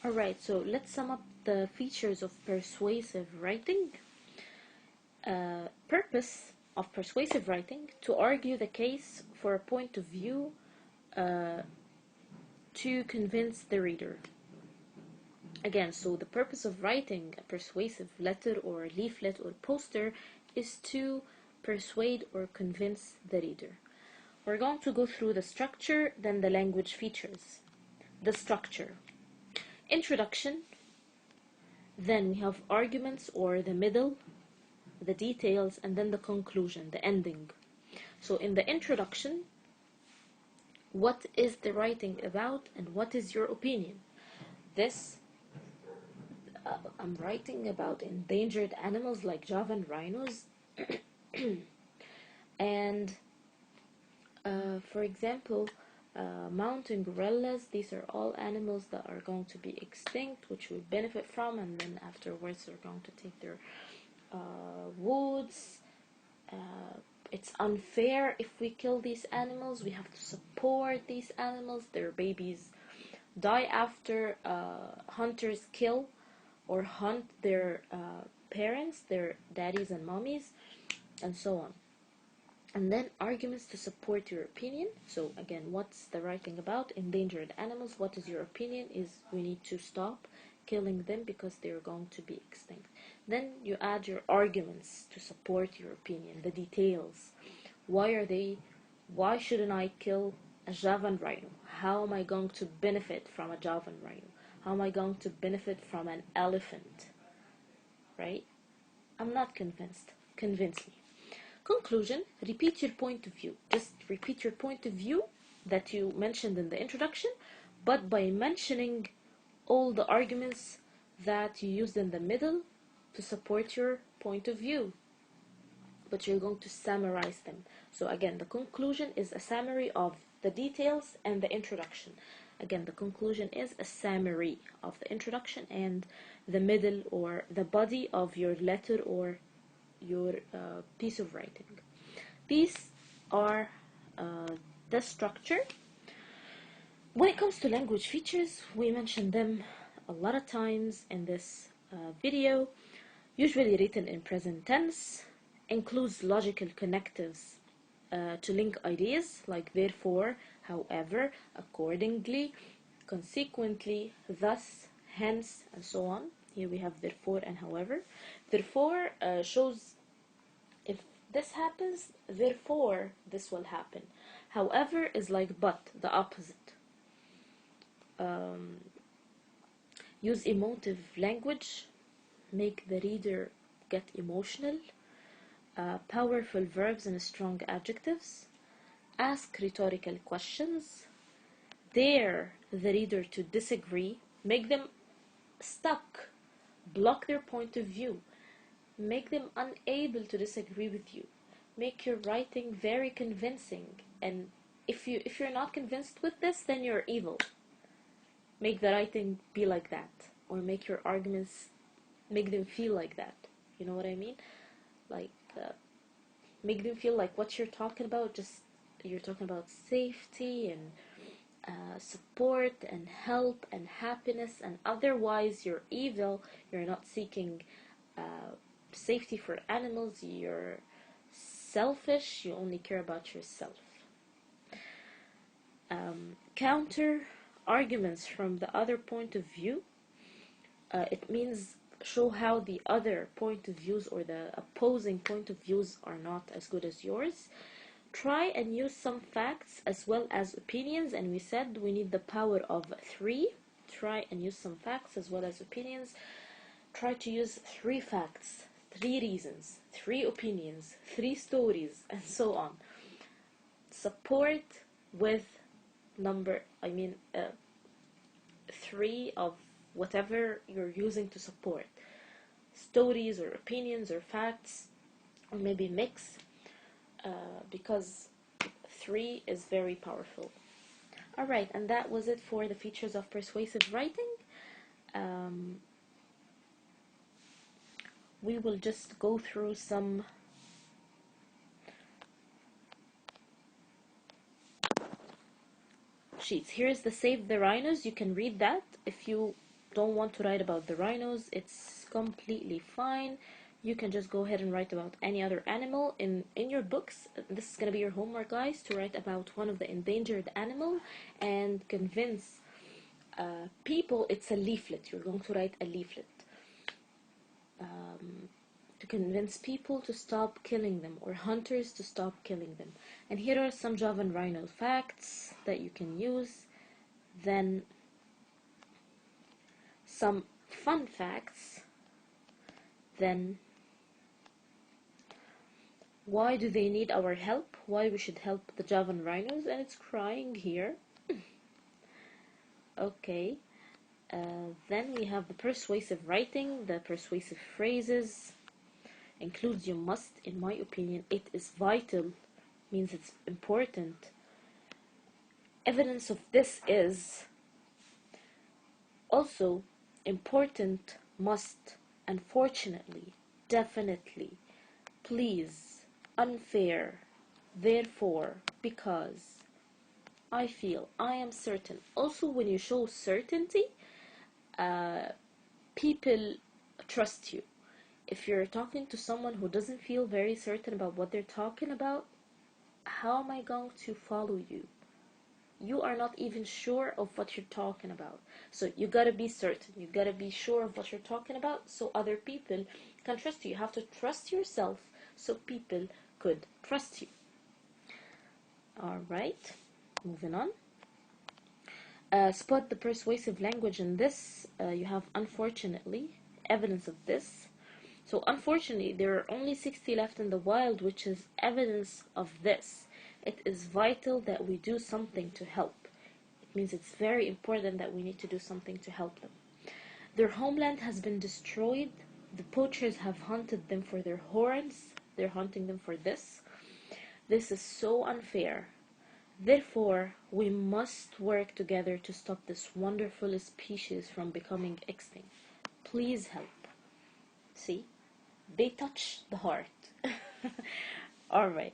Alright, so let's sum up the features of persuasive writing. Purpose of persuasive writing: to argue the case for a point of view, to convince the reader. Again, so the purpose of writing a persuasive letter or leaflet or poster is to persuade or convince the reader. We're going to go through the structure, then the language features. The structure: introduction, then we have arguments or the middle, the details, and then the conclusion, the ending. So in the introduction, what is the writing about and what is your opinion? I'm writing about endangered animals like Javan rhinos. And for example, mountain gorillas, these are all animals that are going to be extinct, which we benefit from, and then afterwards they're going to take their woods. It's unfair if we kill these animals. We have to support these animals. Their babies die after hunters kill or hunt their parents, their daddies and mommies, and so on. And then arguments to support your opinion. So again, what's the writing about? Endangered animals. What is your opinion? Is we need to stop killing them because they're going to be extinct. Then you add your arguments to support your opinion, the details. Why shouldn't I kill a Javan rhino? How am I going to benefit from a Javan rhino? How am I going to benefit from an elephant? Right? I'm not convinced. Convince me. Conclusion: repeat your point of view. Just repeat your point of view that you mentioned in the introduction, but by mentioning all the arguments that you used in the middle to support your point of view. But you're going to summarize them. So again, the conclusion is a summary of the details and the introduction. Again, the conclusion is a summary of the introduction and the middle or the body of your letter or your piece of writing. These are the structure. When it comes to language features, we mentioned them a lot of times in this video. Usually written in present tense, includes logical connectives to link ideas like therefore, however, accordingly, consequently, thus, hence, and so on. Here we have therefore and however. Therefore shows if this happens, therefore this will happen. However is like but, the opposite. Use emotive language, make the reader get emotional. Powerful verbs and strong adjectives. Ask rhetorical questions. Dare the reader to disagree. Make them stuck. Block their point of view. Make them unable to disagree with you. Make your writing very convincing. And if you're not convinced with this, then you're evil. Make the writing be like that, or make your arguments, make them feel like that. You know what I mean? Like make them feel like what you're talking about. Just you're talking about safety and support and help and happiness, and otherwise you're evil. You're not seeking safety for animals. You're selfish. You only care about yourself. Counter arguments from the other point of view. It means show how the other point of views or the opposing point of views are not as good as yours. Try and use some facts as well as opinions, and we said we need the power of 3. Try and use some facts as well as opinions. Try to use 3 facts, 3 reasons, 3 opinions, 3 stories, and so on. Support with 3 of whatever you're using to support. Stories or opinions or facts, or maybe mix, because 3 is very powerful. Alright, and that was it for the features of persuasive writing. We will just go through some sheets. Here's the Save the Rhinos. You can read that if you don't want to write about the rhinos, it's completely fine. You can just go ahead and write about any other animal in your books. This is going to be your homework, guys, to write about one of the endangered animal and convince people. It's a leaflet. You're going to write a leaflet to convince people to stop killing them, or hunters to stop killing them. And here are some Javan rhino facts that you can use. Then some fun facts. Then why do they need our help? Why we should help the Javan rhinos? And it's crying here. Okay. Then we have the persuasive writing, the persuasive phrases. Includes you must, in my opinion. It is vital, means it's important. Evidence of this is also important, must, unfortunately, definitely, please, unfair, therefore, because, I feel, I am certain. Also, when you show certainty, people trust you. If you're talking to someone who doesn't feel very certain about what they're talking about, how am I going to follow you? You are not even sure of what you're talking about. So you gotta be certain. You gotta be sure of what you're talking about so other people can trust you. You have to trust yourself so people could trust you. Alright, moving on. Spot the persuasive language in this. You have, unfortunately, evidence of this. So unfortunately, there are only 60 left in the wild, which is evidence of this. It is vital that we do something to help. It means it's very important that we need to do something to help them. Their homeland has been destroyed. The poachers have hunted them for their horns. They're hunting them for this. This is so unfair. Therefore, we must work together to stop this wonderful species from becoming extinct. Please help. See? They touch the heart. Alright.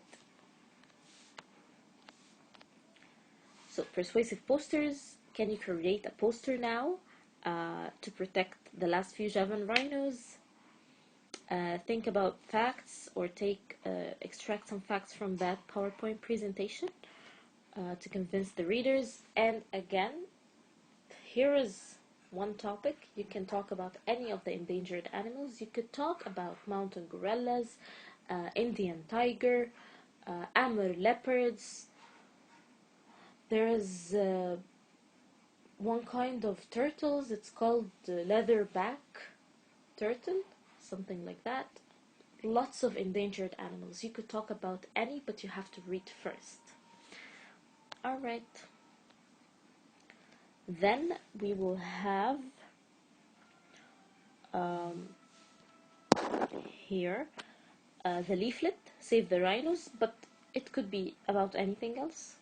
So, persuasive posters. Can you create a poster now to protect the last few Javan rhinos? Think about facts, or extract some facts from that PowerPoint presentation to convince the readers. And again, here is one topic. You can talk about any of the endangered animals. You could talk about mountain gorillas, Indian tiger, Amur leopards. There is one kind of turtles. It's called leatherback turtle, something like that. Lots of endangered animals. You could talk about any, but you have to read first. Alright. Then we will have here the leaflet, Save the Rhinos, but it could be about anything else.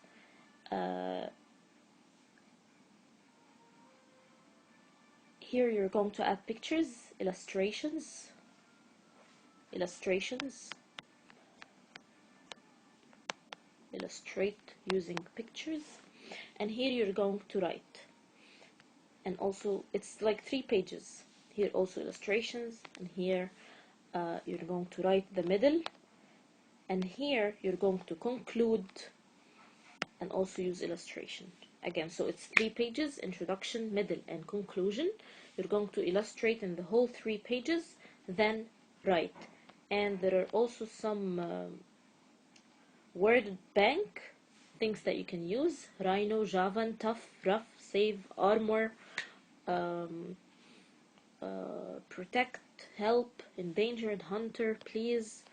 Here you're going to add pictures, illustrate using pictures, and here you're going to write. And also it's like 3 pages. Here also illustrations, and here you're going to write the middle, and here you're going to conclude and also use illustration again. So it's 3 pages: introduction, middle, and conclusion. You're going to illustrate in the whole 3 pages, then write. And there are also some word bank things that you can use: rhino, Javan, tough, rough, save, armor, protect, help, endangered, hunter, please.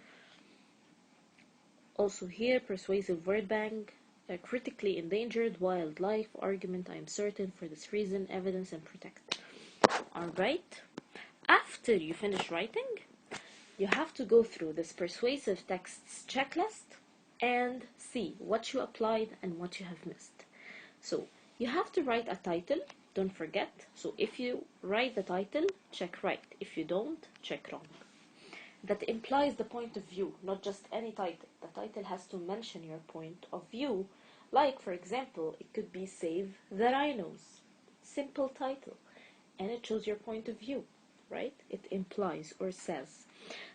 Also here, persuasive word bank, critically endangered, wildlife, argument, I am certain, for this reason, evidence, and protect. Alright, after you finish writing, you have to go through this persuasive texts checklist and see what you applied and what you have missed. So you have to write a title, don't forget. So if you write the title, check right. If you don't, check wrong. That implies the point of view, not just any title. The title has to mention your point of view. Like, for example, it could be Save the Rhinos. Simple title. and it shows your point of view, right? It implies or says.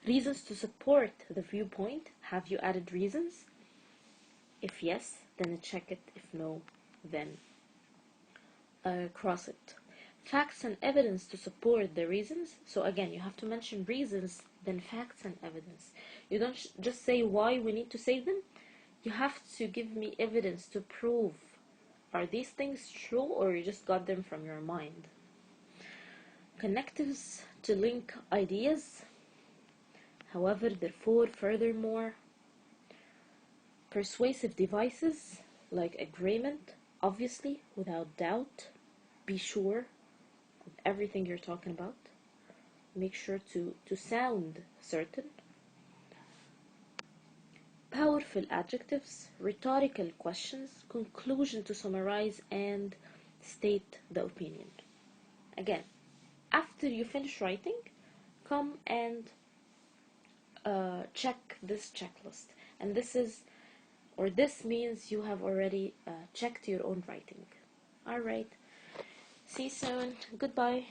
Reasons to support the viewpoint. Have you added reasons? If yes, then check it. If no, then cross it. Facts and evidence to support the reasons. So again, you have to mention reasons, then facts and evidence. You don't just say why we need to say them. You have to give me evidence to prove, are these things true, or you just got them from your mind. Connectives to link ideas. However, therefore, furthermore. Persuasive devices like agreement, obviously, without doubt. Be sure of everything you're talking about. Make sure to sound certain. Powerful adjectives, rhetorical questions, conclusion to summarize and state the opinion. Again, after you finish writing, come and check this checklist. And this means you have already checked your own writing. Alright, see you soon. Goodbye.